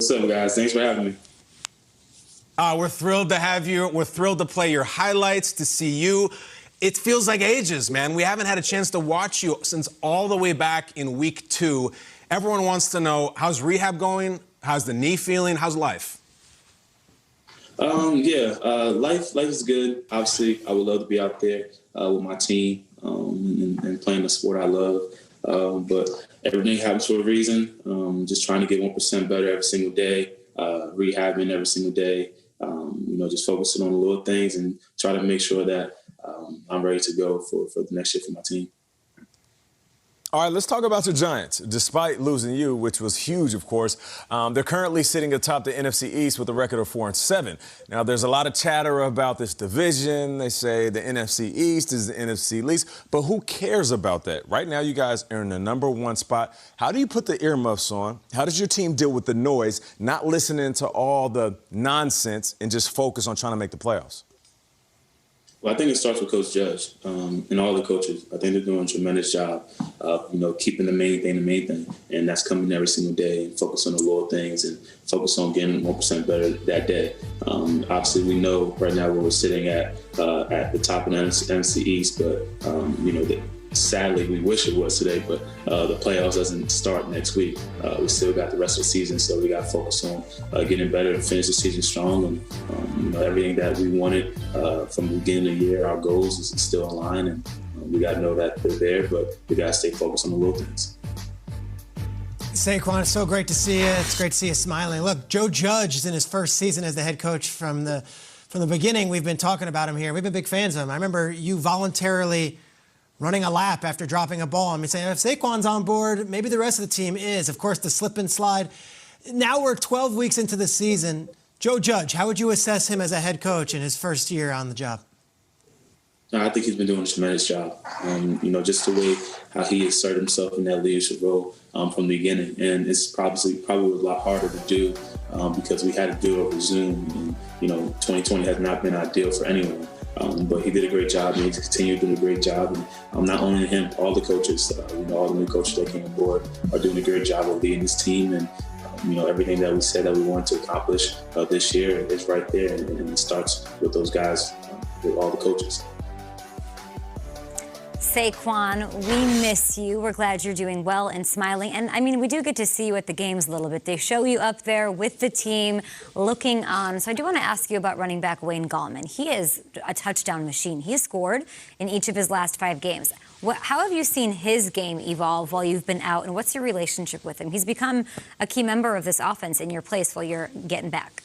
What's up, guys? Thanks for having me. We're thrilled to have you. We're thrilled to play your highlights, to see you. It feels like ages, man. We haven't had a chance to watch you since all the way back in week 2. Everyone wants to know, how's rehab going? How's the knee feeling? How's life? Life is good. Obviously, I would love to be out there with my team and playing the sport I love. But everything happens for a reason. Just trying to get 1% better every single day, rehabbing every single day. Just focusing on the little things and try to make sure that I'm ready to go for the next year for my team. All right, let's talk about your Giants. Despite losing you, which was huge, of course, they're currently sitting atop the NFC East with a record of 4-7. Now, there's a lot of chatter about this division. They say the NFC East is the NFC least, but who cares about that? Right now, you guys are in the #1 spot. How do you put the earmuffs on? How does your team deal with the noise, not listening to all the nonsense, and just focus on trying to make the playoffs? Well, I think it starts with Coach Judge and all the coaches. I think they're doing a tremendous job of, keeping the main thing. And that's coming every single day and focus on the little things and focus on getting 1% better that day. Obviously, we know right now where we're sitting at the top of the NFC East, but, sadly, we wish it was today, but the playoffs doesn't start next week. We still got the rest of the season, so we got to focus on getting better and finish the season strong. And everything that we wanted from the beginning of the year, our goals is still in line, and we got to know that they're there, but we got to stay focused on the little things. Saquon, it's so great to see you. It's great to see you smiling. Look, Joe Judge is in his first season as the head coach from the beginning. We've been talking about him here. We've been big fans of him. I remember you voluntarily running a lap after dropping a ball. Saying, if Saquon's on board, maybe the rest of the team is. Of course, the slip and slide. Now we're 12 weeks into the season. Joe Judge, how would you assess him as a head coach in his first year on the job? I think he's been doing a tremendous job. Just the way how he asserted himself in that leadership role from the beginning. And it's probably a lot harder to do because we had to do it over Zoom. And, 2020 has not been ideal for anyone. But he did a great job, and he's continued to do a great job. And not only him, all the coaches, all the new coaches that came on board are doing a great job of leading this team. And, everything that we said that we wanted to accomplish this year is right there. And it starts with those guys, with all the coaches. Saquon, we miss you. We're glad you're doing well and smiling. And, we do get to see you at the games a little bit. They show you up there with the team looking on. So I do want to ask you about running back Wayne Gallman. He is a touchdown machine. He has scored in each of his last 5 games. How have you seen his game evolve while you've been out, and what's your relationship with him? He's become a key member of this offense in your place while you're getting back.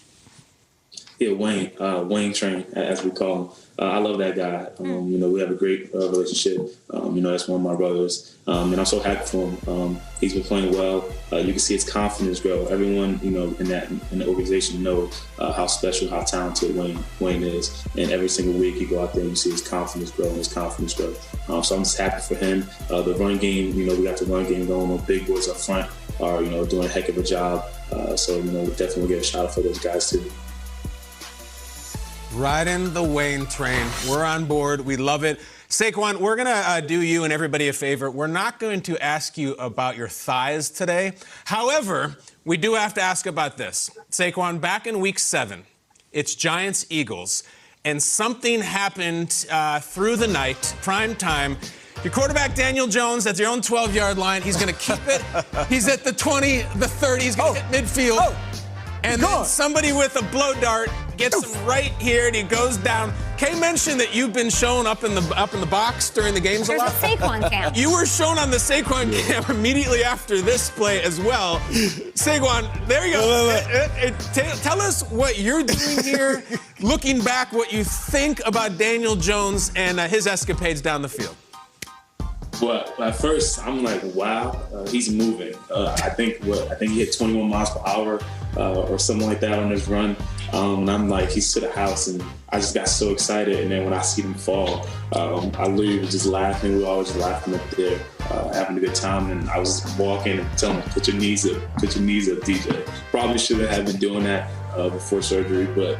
Yeah, Wayne Train, as we call him. I love that guy. We have a great relationship. That's one of my brothers. And I'm so happy for him. He's been playing well. You can see his confidence grow. Everyone, in the organization knows how special, how talented Wayne is. And every single week you go out there and you see his confidence grow. So I'm just happy for him. The run game, we got the run game going. The big boys up front are, doing a heck of a job. So definitely give a shout out for those guys too. Riding the Wayne train. We're on board. We love it. Saquon, we're going to do you and everybody a favor. We're not going to ask you about your thighs today. However, we do have to ask about this. Saquon, back in week 7, it's Giants-Eagles, and something happened through the night, prime time. Your quarterback, Daniel Jones, at your own 12-yard line. He's going to keep it. He's at the 20, the 30. He's going to hit midfield. And then somebody with a blow dart gets him right here, and he goes down. Kay mentioned that you've been shown up in the box during the games a lot. There's a Saquon cam. You were shown on the Saquon cam immediately after this play as well. Saquon, there you go. Tell us what you're doing here, looking back, what you think about Daniel Jones and his escapades down the field. Well, at first, I'm like, wow, he's moving. I think he hit 21 miles per hour or something like that on his run. And I'm like, he's to the house. And I just got so excited. And then when I see him fall, I literally was just laughing. We were always laughing up there, having a good time. And I was walking and telling him, put your knees up, DJ. Probably shouldn't have been doing that. before surgery. But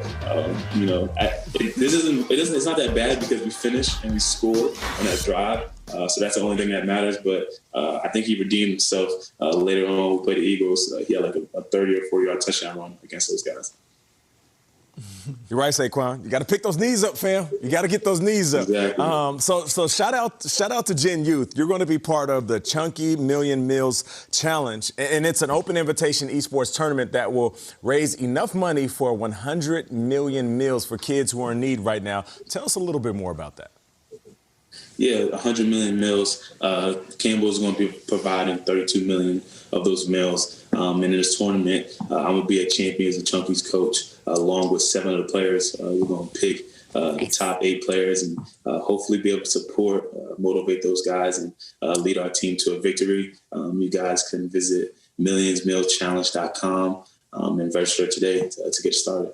it's not that bad because we finished and we scored on that drive. So that's the only thing that matters. But I think he redeemed himself later on. We played the Eagles. He had like a 30 or 40-yard touchdown run against those guys. You're right, Saquon. You got to pick those knees up, fam. You got to get those knees up. Exactly. So shout out to Gen Youth. You're going to be part of the Chunky Million Meals Challenge, and it's an open invitation esports tournament that will raise enough money for 100 million meals for kids who are in need right now. Tell us a little bit more about that. Yeah, 100 million meals. Campbell's going to be providing 32 million of those meals. And in this tournament, I'm going to be a champion as a Chunky's coach, along with 7 other players. We're going to pick the top 8 players and hopefully be able to support, motivate those guys, and lead our team to a victory. You guys can visit millionsmealschallenge.com and register today to get started.